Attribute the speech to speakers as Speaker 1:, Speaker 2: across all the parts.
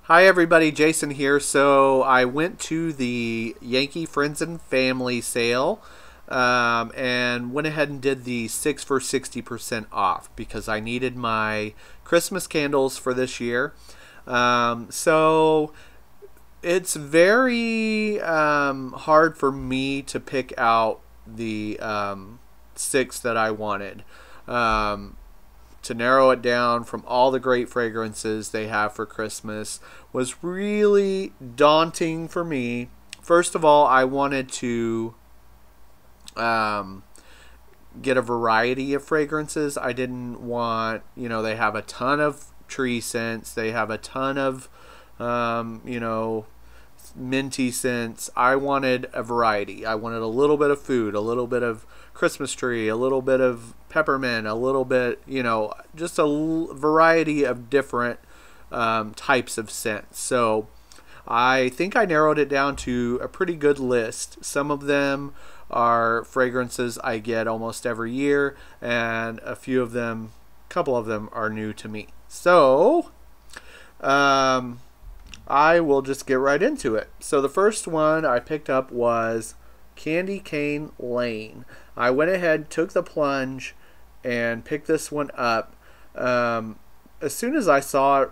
Speaker 1: Hi everybody, Jason here. So I went to the Yankee Friends and Family sale and went ahead and did the 6 for 60% off because I needed my Christmas candles for this year. So it's very hard for me to pick out the six that I wanted. Um, to narrow it down from all the great fragrances they have for Christmas was really daunting for me. First of all, I wanted to um, get a variety of fragrances. I didn't want, they have a ton of tree scents, they have a ton of, um, you know, minty scents. I wanted a variety. I wanted a little bit of food, a little bit of Christmas tree, a little bit of peppermint, a little bit, just a variety of different types of scents. So I think I narrowed it down to a pretty good list. Some of them are fragrances I get almost every year, and a couple of them are new to me. So, I will just get right into it. So the first one I picked up was Candy Cane Lane. I went ahead, took the plunge, and picked this one up. As soon as I saw it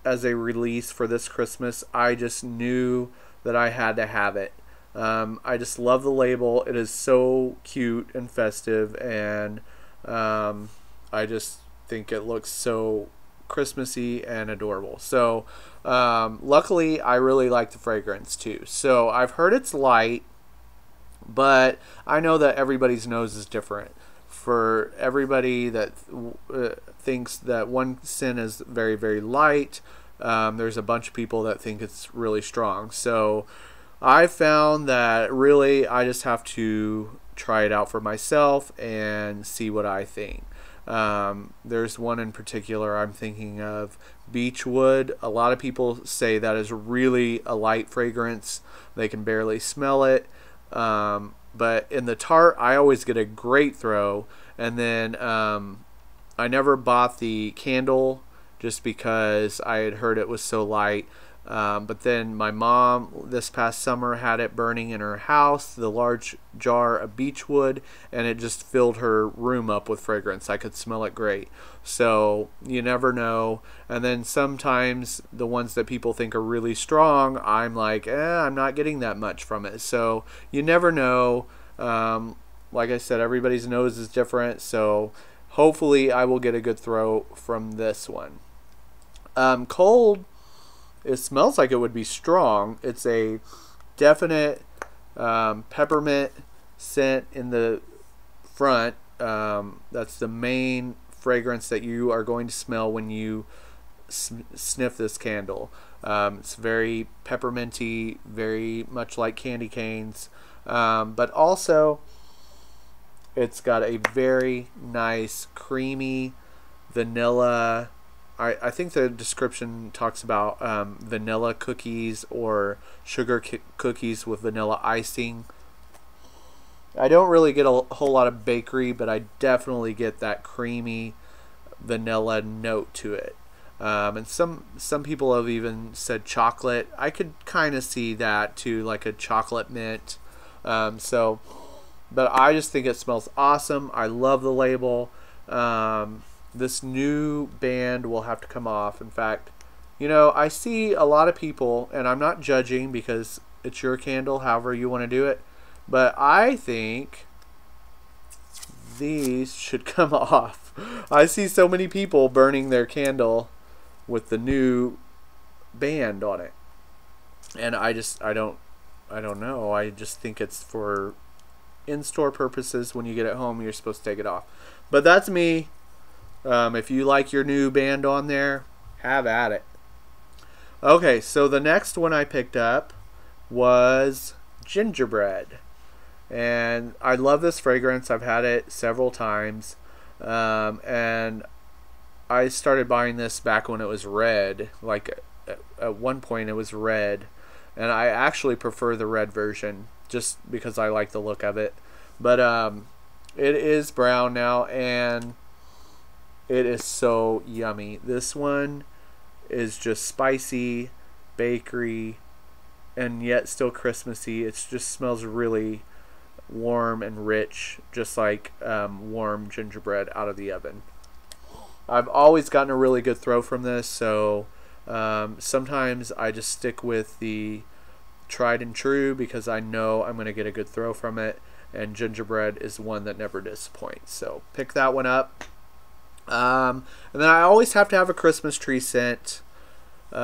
Speaker 1: as a release for this Christmas, I just knew that I had to have it. I just love the label. It is so cute and festive, and I just think it looks so Christmassy and adorable. So luckily I really like the fragrance too. So I've heard it's light, but I know that everybody's nose is different. For everybody that thinks that one scent is very, very light, there's a bunch of people that think it's really strong. So I found that really I just have to try it out for myself and see what I think. There's one in particular I'm thinking of, Beechwood. A lot of people say that is really a light fragrance. They can barely smell it. But in the tart, I always get a great throw. And then I never bought the candle just because I had heard it was so light. But then my mom this past summer had it burning in her house, the large jar of beechwood, and it just filled her room up with fragrance. I could smell it great. So you never know. And then sometimes the ones that people think are really strong, I'm like, I'm not getting that much from it. So you never know. Like I said, everybody's nose is different. So hopefully I will get a good throw from this one. Cold. It smells like it would be strong. It's a definite peppermint scent in the front. That's the main fragrance that you are going to smell when you sniff this candle. It's very pepperminty, very much like candy canes, but also it's got a very nice creamy vanilla. I think the description talks about vanilla cookies or sugar cookies with vanilla icing. I don't really get a whole lot of bakery, but I definitely get that creamy vanilla note to it. And some people have even said chocolate. I could kind of see that too, like a chocolate mint. But I just think it smells awesome. I love the label. This new band will have to come off. In fact, I see a lot of people, and I'm not judging because it's your candle, however you want to do it, but I think these should come off. I see so many people burning their candle with the new band on it, and I don't know. I just think it's for in-store purposes. When you get it home, you're supposed to take it off. But that's me. If you like your new band on there, have at it. Okay, so the next one I picked up was Gingerbread. And I love this fragrance. I've had it several times. And I started buying this back when it was red. Like at one point it was red. And I actually prefer the red version just because I like the look of it. But it is brown now, and it is so yummy. This one is just spicy. bakery, and yet still Christmassy. It just smells really warm and rich, just like warm gingerbread out of the oven. I've always gotten a really good throw from this, so sometimes I just stick with the tried and true because I know I'm going to get a good throw from it, and gingerbread is one that never disappoints. So pick that one up. And then I always have to have a Christmas tree scent in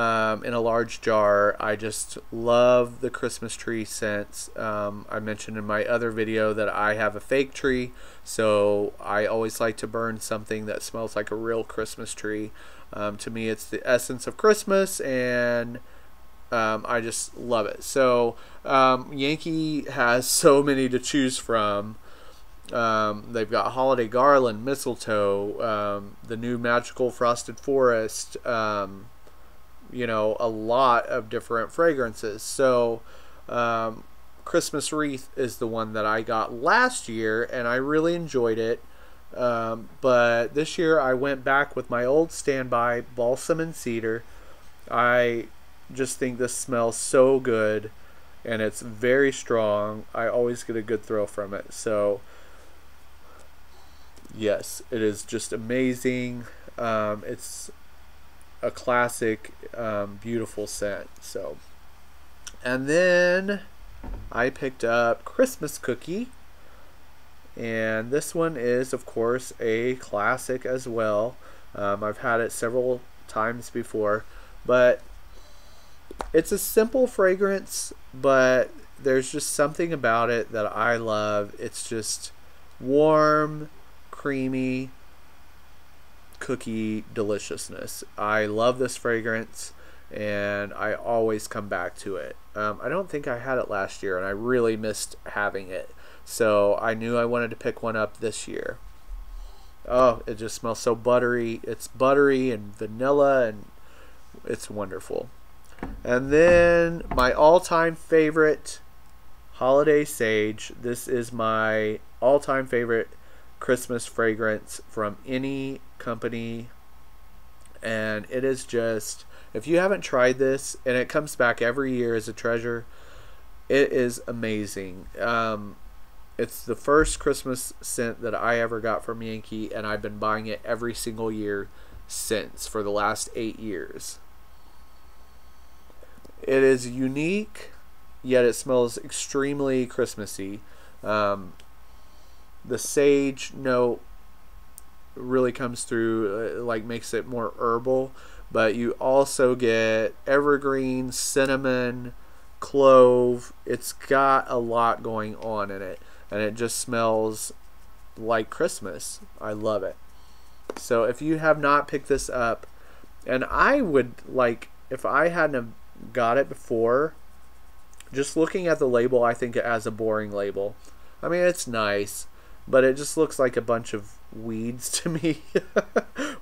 Speaker 1: a large jar. I just love the Christmas tree scents. I mentioned in my other video that I have a fake tree, so I always like to burn something that smells like a real Christmas tree. To me, it's the essence of Christmas, and I just love it. So Yankee has so many to choose from. They've got holiday garland, mistletoe, the new magical frosted forest, you know, a lot of different fragrances. So Christmas wreath is the one that I got last year, and I really enjoyed it. But this year I went back with my old standby, Balsam and Cedar. I just think this smells so good, and it's very strong. I always get a good throw from it. So yes, it is just amazing. It's a classic, beautiful scent. So, and then I picked up Christmas Cookie, and this one is of course a classic as well. I've had it several times before, but it's a simple fragrance, but there's just something about it that I love. It's just warm, creamy cookie deliciousness. I love this fragrance, and I always come back to it. I don't think I had it last year, and I really missed having it, so I knew I wanted to pick one up this year. Oh, it just smells so buttery. It's buttery and vanilla, and it's wonderful. And then my all-time favorite, Holiday Sage. This is my all-time favorite Christmas fragrance from any company, and it is just, if you haven't tried this, and it comes back every year as a treasure, it is amazing. It's the first Christmas scent that I ever got from Yankee, and I've been buying it every single year since, for the last 8 years. It is unique, yet it smells extremely Christmassy. The sage note really comes through, like makes it more herbal, but you also get evergreen, cinnamon, clove. It's got a lot going on in it, and it just smells like Christmas. I love it. So if you have not picked this up, and I would, like, if I hadn't have got it before, just looking at the label, I think it has a boring label. I mean, it's nice, but it just looks like a bunch of weeds to me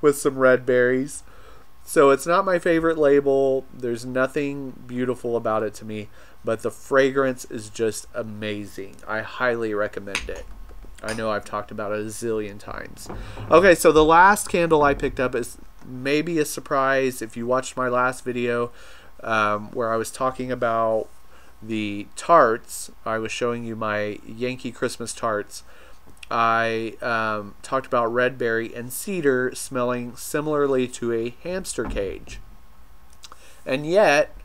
Speaker 1: with some red berries. So it's not my favorite label. There's nothing beautiful about it to me, but the fragrance is just amazing. I highly recommend it. I know I've talked about it a zillion times. Okay, so the last candle I picked up is maybe a surprise. If you watched my last video where I was talking about the tarts, I was showing you my Yankee Christmas tarts. I talked about red berry and cedar smelling similarly to a hamster cage, and yet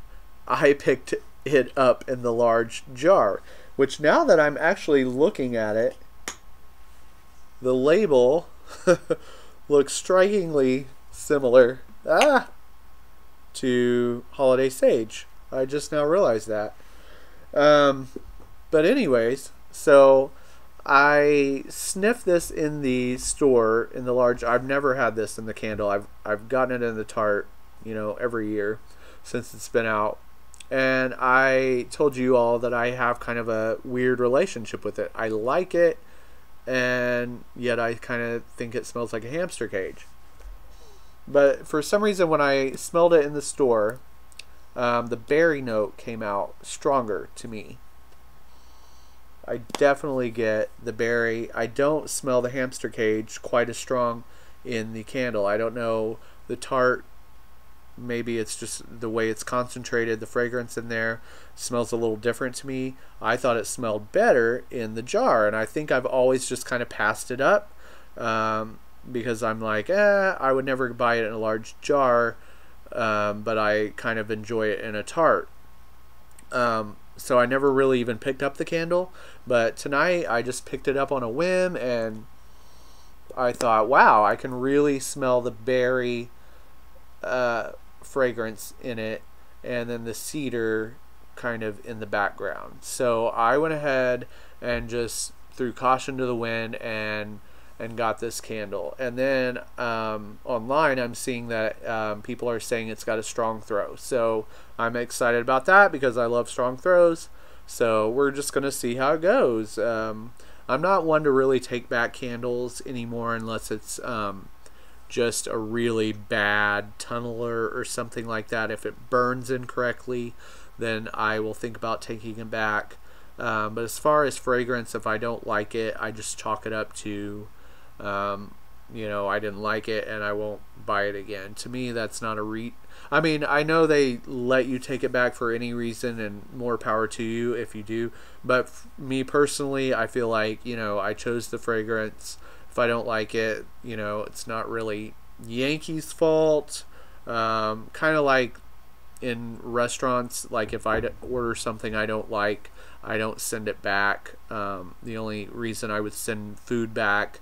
Speaker 1: I picked it up in the large jar, which, now that I'm actually looking at it, the label looks strikingly similar to Holiday Sage. I just now realized that. But anyways, so I sniffed this in the store, in the large. I've never had this in the candle. I've gotten it in the tart, you know, every year since it's been out. And I told you all that I have kind of a weird relationship with it. I like it, and yet I kind of think it smells like a hamster cage. But for some reason, when I smelled it in the store, the berry note came out stronger to me. I definitely get the berry. I don't smell the hamster cage quite as strong in the candle. I don't know, the tart maybe it's just the way it's concentrated, the fragrance in there smells a little different to me. I thought it smelled better in the jar, and I think I've always just kind of passed it up because I'm like, I would never buy it in a large jar, but I kind of enjoy it in a tart. So I never really even picked up the candle, but tonight I just picked it up on a whim, and I thought, wow, I can really smell the berry fragrance in it, and then the cedar kind of in the background. So I went ahead and just threw caution to the wind and got this candle. And then online I'm seeing that people are saying it's got a strong throw, so I'm excited about that because I love strong throws. So we're just gonna see how it goes. I'm not one to really take back candles anymore unless it's just a really bad tunneler or something like that. If it burns incorrectly, then I will think about taking it back. But as far as fragrance, if I don't like it, I just chalk it up to I didn't like it and I won't buy it again. To me, that's not a I mean, I know they let you take it back for any reason, and more power to you if you do, but me personally, I feel like, I chose the fragrance. If I don't like it, it's not really Yankee's fault. Kind of like in restaurants, like if I order something I don't like, I don't send it back. The only reason I would send food back,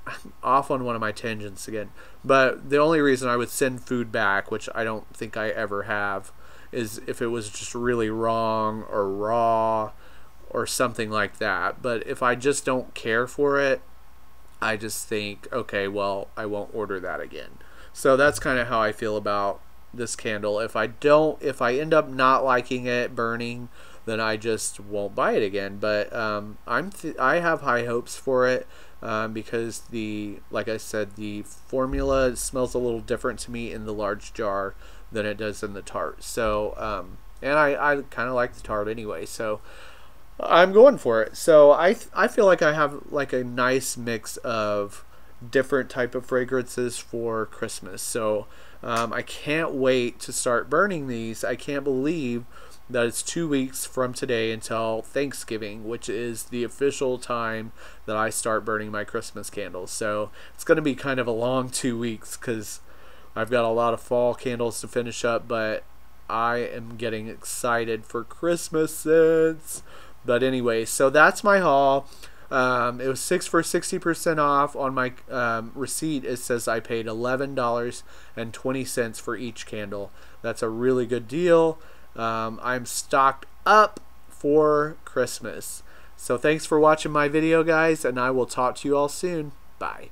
Speaker 1: I'm off on one of my tangents again, but the only reason I would send food back, which I don't think I ever have, is if it was just really wrong or raw or something like that. But if I just don't care for it, I just think, okay, well, I won't order that again. So that's kind of how I feel about this candle. If I end up not liking it, burning, then I just won't buy it again. But I have high hopes for it because like I said, the formula smells a little different to me in the large jar than it does in the tart. So and I kind of like the tart anyway, so I'm going for it. So I feel like I have like a nice mix of different type of fragrances for Christmas. So I can't wait to start burning these. I can't believe that it's 2 weeks from today until Thanksgiving, which is the official time that I start burning my Christmas candles. So it's going to be kind of a long 2 weeks because I've got a lot of fall candles to finish up, but I am getting excited for Christmas scents. But anyway, so that's my haul. It was 6 for 60% off. On my receipt, it says I paid $11.20 for each candle. That's a really good deal. I'm stocked up for Christmas. So thanks for watching my video, guys, and I will talk to you all soon. Bye.